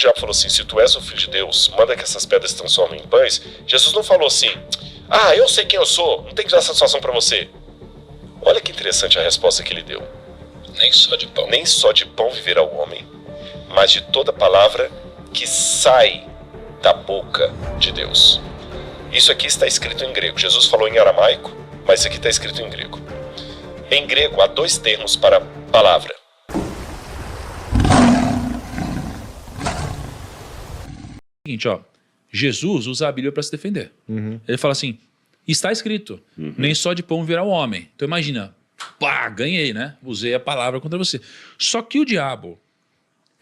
diabo falou assim, se tu és o filho de Deus, manda que essas pedras se transformem em pães, Jesus não falou assim, ah, eu sei quem eu sou, não tem que dar satisfação para você. Olha que interessante a resposta que ele deu. Nem só de pão. Nem só de pão viverá o homem, mas de toda palavra que sai da boca de Deus. Isso aqui está escrito em grego. Jesus falou em aramaico, mas isso aqui está escrito em grego. Em grego há dois termos para palavra. Seguinte, ó, Jesus usa a Bíblia para se defender. Ele fala assim, está escrito, nem só de pão viverá o homem. Então imagina, pá, ganhei, né? Usei a palavra contra você. Só que o diabo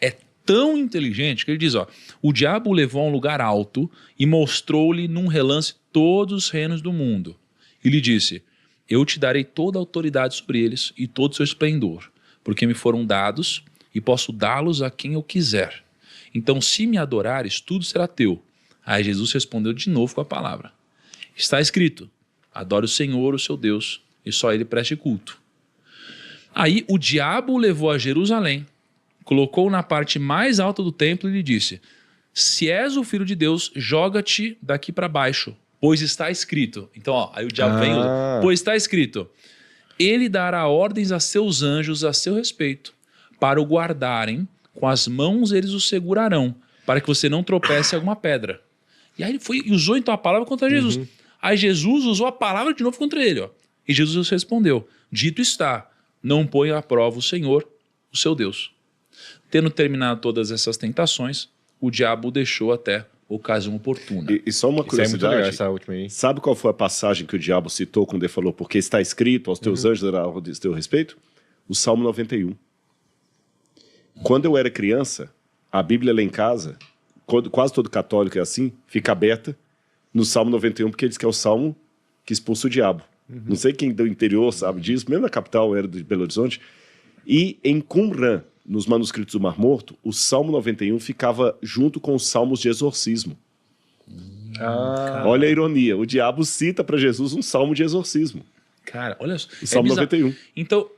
é tão inteligente que ele diz, ó, o diabo o levou a um lugar alto e mostrou-lhe num relance todos os reinos do mundo. E lhe disse, eu te darei toda a autoridade sobre eles e todo o seu esplendor, porque me foram dados e posso dá-los a quem eu quiser. Então, se me adorares, tudo será teu. Aí Jesus respondeu de novo com a palavra. Está escrito, adore o Senhor, o seu Deus, e só ele preste culto. Aí o diabo o levou a Jerusalém, colocou na parte mais alta do templo e lhe disse, se és o filho de Deus, joga-te daqui para baixo, pois está escrito. Então, ó, aí o diabo vem e usa, pois está escrito, ele dará ordens a seus anjos a seu respeito, para o guardarem, com as mãos eles o segurarão, para que você não tropece em alguma pedra. E aí ele foi e usou então a palavra contra Jesus. Aí Jesus usou a palavra de novo contra ele. Ó. E Jesus respondeu, dito está, não ponha à prova o Senhor, o seu Deus. Tendo terminado todas essas tentações, o diabo o deixou até ocasião oportuna. E só uma curiosidade, legal, essa última aí. Sabe qual foi a passagem que o diabo citou quando ele falou, porque está escrito, aos teus anjos dará ordem a teu respeito? O Salmo 91. Quando eu era criança, a Bíblia lá em casa, quase todo católico é assim, fica aberta no Salmo 91, porque ele diz que é o Salmo que expulsa o diabo. Não sei quem do interior sabe disso, mesmo na capital era de Belo Horizonte. E em Qumran, nos manuscritos do Mar Morto, o Salmo 91 ficava junto com os salmos de exorcismo. Olha a ironia, o diabo cita para Jesus um salmo de exorcismo. Cara, olha só. O Salmo 91. Então,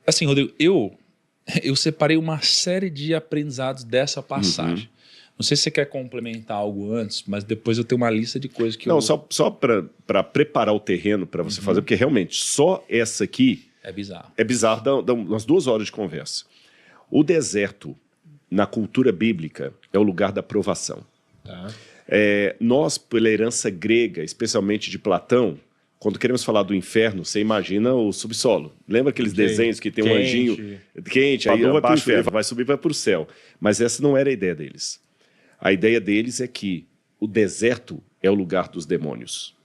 assim, Rodrigo, eu separei uma série de aprendizados dessa passagem. Não sei se você quer complementar algo antes, mas depois eu tenho uma lista de coisas que Não, só para preparar o terreno para você fazer, porque realmente só essa aqui é bizarro. É bizarro, dá umas 2 horas de conversa. O deserto, na cultura bíblica, é o lugar da provação. Nós, pela herança grega, especialmente de Platão, quando queremos falar do inferno, você imagina o subsolo. Lembra aqueles desenhos que tem um anjinho quente, aí vai para o inferno, vai subir e vai para o céu. Mas essa não era a ideia deles. A ideia deles é que o deserto é o lugar dos demônios.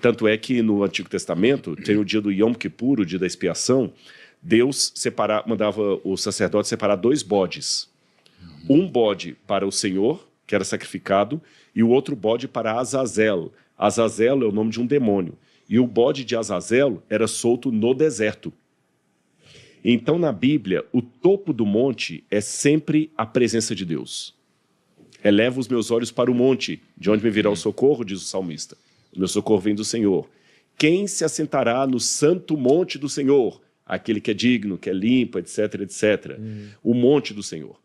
Tanto é que no Antigo Testamento, tem o dia do Yom Kippur, o dia da expiação, Deus mandava o sacerdote separar 2 bodes. Um bode para o Senhor, que era sacrificado, e o outro bode para Azazel. Azazel é o nome de um demônio. E o bode de Azazel era solto no deserto. Então, na Bíblia, o topo do monte é sempre a presença de Deus. Eleva os meus olhos para o monte, de onde me virá o socorro, diz o salmista. O meu socorro vem do Senhor. Quem se assentará no santo monte do Senhor? Aquele que é digno, que é limpo, etc, etc. O monte do Senhor.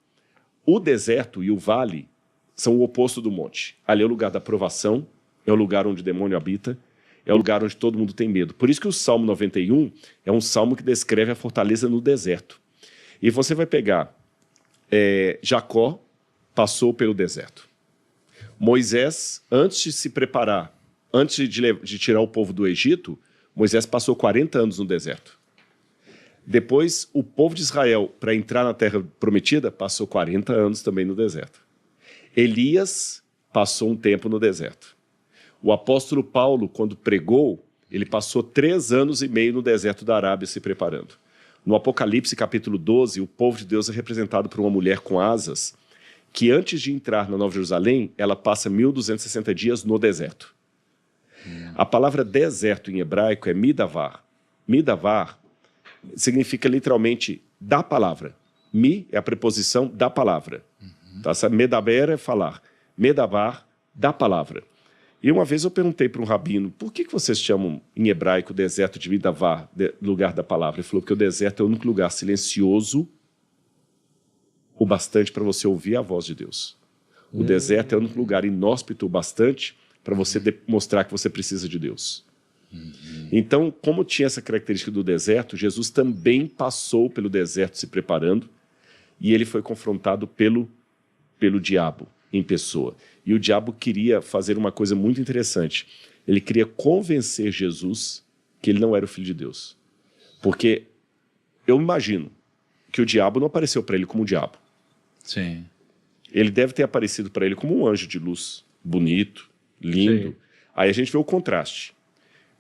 O deserto e o vale são o oposto do monte. Ali é o lugar da provação, é o lugar onde o demônio habita, é o lugar onde todo mundo tem medo. Por isso que o Salmo 91 é um salmo que descreve a fortaleza no deserto. E você vai pegar Jacó passou pelo deserto. Moisés, antes de se preparar, antes de tirar o povo do Egito, Moisés passou 40 anos no deserto. Depois, o povo de Israel, para entrar na terra prometida, passou 40 anos também no deserto. Elias passou um tempo no deserto. O apóstolo Paulo, quando pregou, ele passou 3 anos e meio no deserto da Arábia se preparando. No Apocalipse, capítulo 12, o povo de Deus é representado por uma mulher com asas, que antes de entrar na Nova Jerusalém, ela passa 1260 dias no deserto. A palavra deserto em hebraico é midavar. Midavar significa literalmente da palavra. Mi é a preposição da palavra. Tá? Medaber é falar. Medavar, da palavra. E uma vez eu perguntei para um rabino, por que vocês chamam em hebraico o deserto de Midavar, lugar da palavra? Ele falou que o deserto é o único lugar silencioso o bastante para você ouvir a voz de Deus. O deserto é o único lugar inóspito bastante para você mostrar que você precisa de Deus. Então, como tinha essa característica do deserto, Jesus também passou pelo deserto se preparando e ele foi confrontado pelo diabo em pessoa. E o diabo queria fazer uma coisa muito interessante. Ele queria convencer Jesus que ele não era o Filho de Deus. Porque eu imagino que o diabo não apareceu para ele como um diabo. Sim. Ele deve ter aparecido para ele como um anjo de luz, bonito, lindo. Sim. Aí a gente vê o contraste.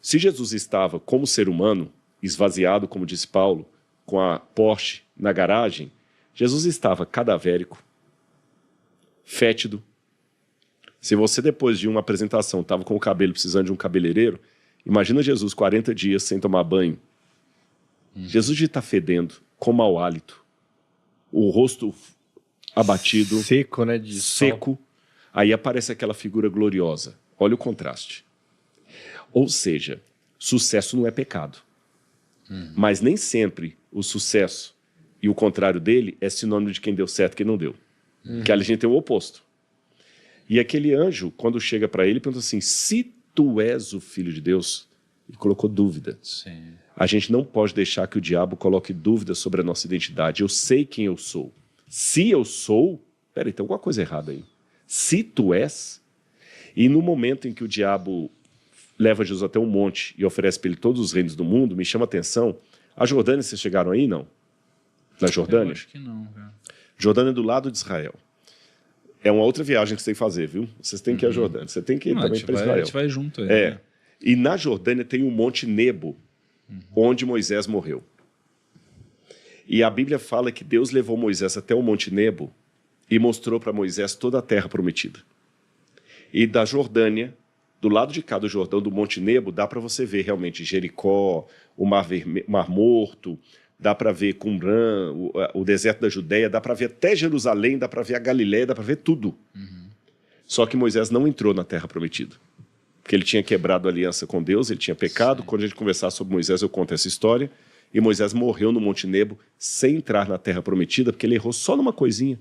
Se Jesus estava como ser humano, esvaziado, como disse Paulo, com a Porsche na garagem, Jesus estava cadavérico, fétido. Se você, depois de uma apresentação, estava com o cabelo precisando de um cabeleireiro, imagina Jesus 40 dias sem tomar banho. Jesus devia estar fedendo, com mau hálito, o rosto abatido, Seco, né? De seco. Aí aparece aquela figura gloriosa. Olha o contraste. Ou seja, sucesso não é pecado. Mas nem sempre o sucesso e o contrário dele é sinônimo de quem deu certo e quem não deu. Que a gente tem o oposto. E aquele anjo, quando chega para ele, pergunta assim, se tu és o Filho de Deus, ele colocou dúvida. Sim. A gente não pode deixar que o diabo coloque dúvida sobre a nossa identidade. Eu sei quem eu sou. Se eu sou... Peraí, tem alguma coisa errada aí. Se tu és... E no momento em que o diabo leva Jesus até um monte e oferece para ele todos os reinos do mundo, me chama a atenção. A Jordânia, vocês chegaram aí, não? Na Jordânia? Eu acho que não, cara. Jordânia é do lado de Israel. É uma outra viagem que você tem que fazer, viu? Vocês têm que ir à Jordânia. Você tem que ir também para A Israel. gente vai junto aí. É. Né? E na Jordânia tem o Monte Nebo, onde Moisés morreu. E a Bíblia fala que Deus levou Moisés até o Monte Nebo e mostrou para Moisés toda a terra prometida. E da Jordânia, do lado de cá do Jordão, do Monte Nebo, dá para você ver realmente Jericó, o Mar Morto, dá para ver Qumran, o deserto da Judéia, dá para ver até Jerusalém, dá para ver a Galiléia, dá para ver tudo. Só que Moisés não entrou na terra prometida. Porque ele tinha quebrado a aliança com Deus, ele tinha pecado. Sim. Quando a gente conversar sobre Moisés, eu conto essa história. E Moisés morreu no Monte Nebo sem entrar na terra prometida, porque ele errou só numa coisinha.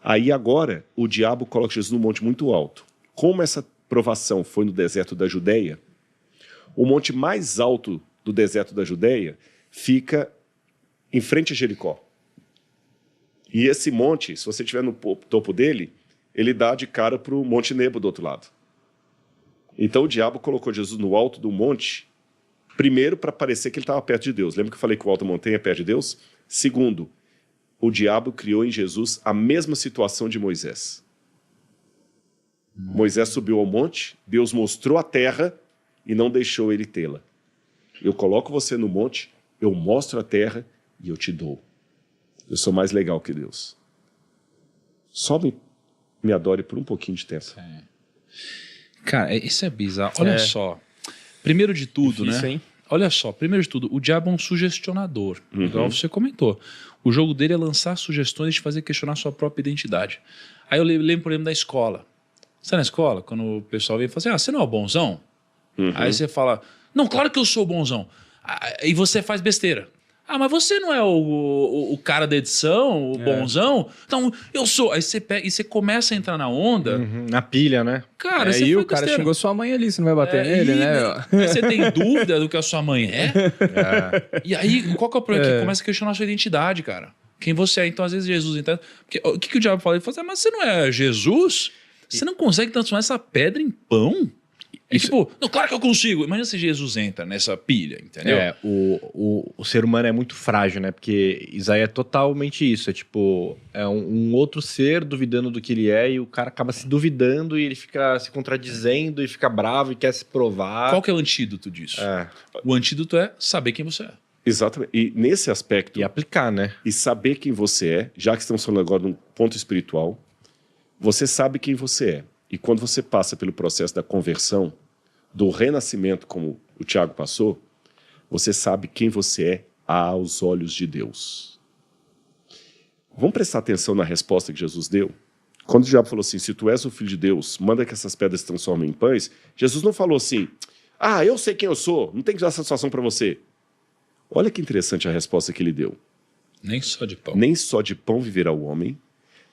Aí agora, o diabo coloca Jesus num monte muito alto. Como essa provação foi no deserto da Judéia, o monte mais alto do deserto da Judéia fica em frente a Jericó. E esse monte, se você estiver no topo dele, ele dá de cara para o Monte Nebo do outro lado. Então o diabo colocou Jesus no alto do monte, primeiro para parecer que ele estava perto de Deus. Lembra que eu falei que o alto montanha é perto de Deus? Segundo, o diabo criou em Jesus a mesma situação de Moisés. Moisés subiu ao monte, Deus mostrou a terra e não deixou ele tê-la. Eu coloco você no monte, eu mostro a terra e eu te dou. Eu sou mais legal que Deus. Só me adore por um pouquinho de tempo. Cara, isso é bizarro. Olha só. Primeiro de tudo, difícil, né? Hein? Olha só, primeiro de tudo, o diabo é um sugestionador. Igual você comentou. O jogo dele é lançar sugestões e te fazer questionar sua própria identidade. Aí eu lembro, por exemplo, da escola. Você tá na escola? Quando o pessoal vem e fala assim, você não é o bonzão? Aí você fala, não, claro que eu sou o bonzão. E você faz besteira. Mas você não é o cara da edição, o bonzão? Então, eu sou. Aí você pega e você começa a entrar na onda. Na pilha, né? Cara, você aí faz o cara besteira. xingou sua mãe ali, você não vai bater nele, né? Aí você tem dúvida do que a sua mãe é? E aí, qual que é o problema? Que começa a questionar a sua identidade, cara. Quem você é. Então, às vezes, Jesus entende. Porque o que o diabo fala? Ele fala assim, mas você não é Jesus? Você não consegue transformar essa pedra em pão? Tipo, não, claro que eu consigo. Imagina se Jesus entra nessa pilha, entendeu? O ser humano é muito frágil, né? Porque Isaías é totalmente isso. É tipo, é um outro ser duvidando do que ele é e o cara acaba se duvidando e ele fica se contradizendo e fica bravo e quer se provar. Qual que é o antídoto disso? O antídoto é saber quem você é. Exatamente. E nesse aspecto... E aplicar, né? E saber quem você é, já que estamos falando agora de um ponto espiritual, você sabe quem você é. E quando você passa pelo processo da conversão, do renascimento, como o Tiago passou, você sabe quem você é aos olhos de Deus. Vamos prestar atenção na resposta que Jesus deu? Quando o diabo falou assim, se tu és o Filho de Deus, manda que essas pedras se transformem em pães, Jesus não falou assim, eu sei quem eu sou, não tem que dar satisfação para você. Olha que interessante a resposta que ele deu. Nem só de pão. Nem só de pão viverá o homem,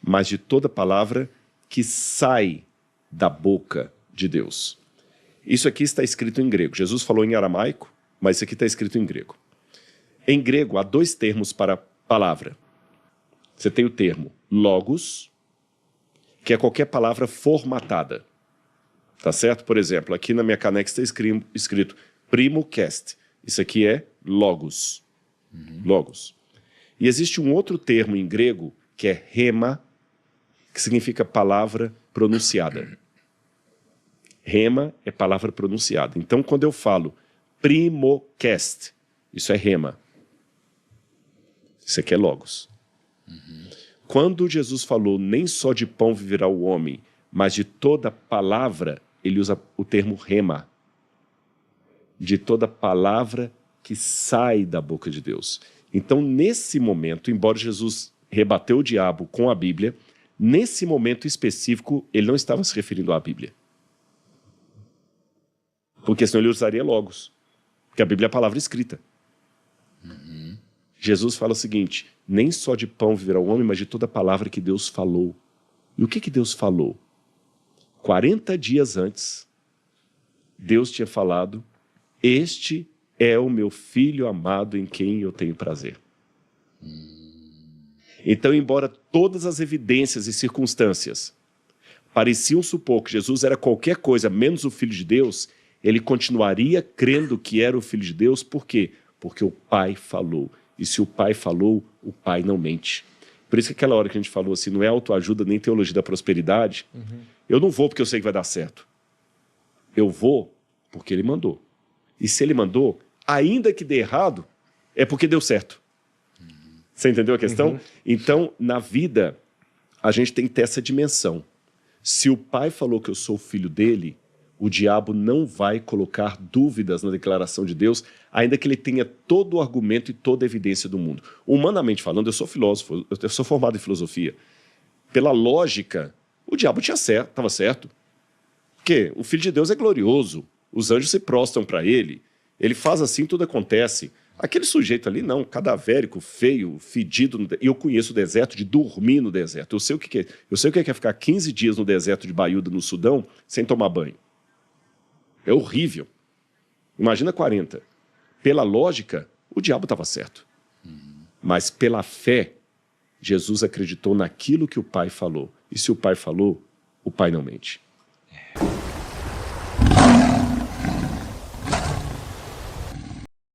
mas de toda palavra que sai da boca de Deus. Isso aqui está escrito em grego. Jesus falou em aramaico, mas isso aqui está escrito em grego. Em grego, há 2 termos para palavra. Você tem o termo logos, que é qualquer palavra formatada. Tá certo? Por exemplo, aqui na minha caneca está escrito primo cast. Isso aqui é logos. Logos. E existe um outro termo em grego, que é rema, que significa palavra pronunciada. Rema é palavra pronunciada. Então, quando eu falo primocast, isso é rema. Isso aqui é logos. Quando Jesus falou, nem só de pão viverá o homem, mas de toda palavra, ele usa o termo rema. De toda palavra que sai da boca de Deus. Então, nesse momento, embora Jesus rebateu o diabo com a Bíblia, nesse momento específico, ele não estava se referindo à Bíblia. Porque senão ele usaria logos. Porque a Bíblia é a palavra escrita. Jesus fala o seguinte, nem só de pão viverá o homem, mas de toda palavra que Deus falou. E o que Deus falou? 40 dias antes, Deus tinha falado, este é o meu filho amado em quem eu tenho prazer. Então, embora todas as evidências e circunstâncias pareciam supor que Jesus era qualquer coisa menos o Filho de Deus, ele continuaria crendo que era o Filho de Deus. Por quê? Porque o Pai falou. E se o Pai falou, o Pai não mente. Por isso que aquela hora que a gente falou assim, não é autoajuda nem teologia da prosperidade. Eu não vou porque eu sei que vai dar certo. Eu vou porque ele mandou. E se ele mandou, ainda que dê errado, é porque deu certo. Você entendeu a questão? Então, na vida, a gente tem que ter essa dimensão. Se o Pai falou que eu sou o filho dele, o diabo não vai colocar dúvidas na declaração de Deus, ainda que ele tenha todo o argumento e toda a evidência do mundo. Humanamente falando, eu sou filósofo, eu sou formado em filosofia. Pela lógica, o diabo estava certo. Porque o Filho de Deus é glorioso, os anjos se prostram para ele, ele faz assim, tudo acontece. Aquele sujeito ali, não, cadavérico, feio, fedido, e eu conheço o deserto de dormir no deserto. Eu sei o que é. Eu sei o que é ficar 15 dias no deserto de Baiuda, no Sudão, sem tomar banho. É horrível. Imagina 40. Pela lógica, o diabo estava certo. Mas pela fé, Jesus acreditou naquilo que o Pai falou. E se o Pai falou, o Pai não mente.